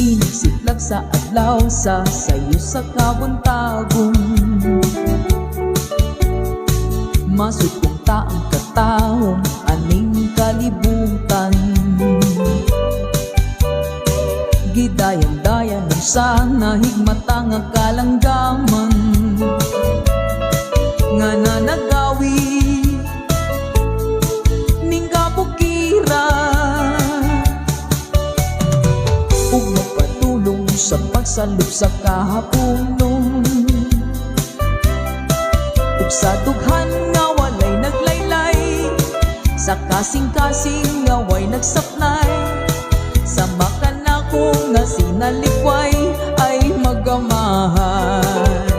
Inigsiklag sa adlaw sa sayo sa kabuntagong. Masud kong taang katahong aning kalibutan. Gidayan-dayan ng sana higmata nga kalanggaman nga nanagawi ning kabukira ug magpatulong sa pagsalup sa kahapunon ug sa dughan nga walay naglaylay sa kasing-kasing nga way nagsapnay sa makanako nga sinalikway ay magamahan.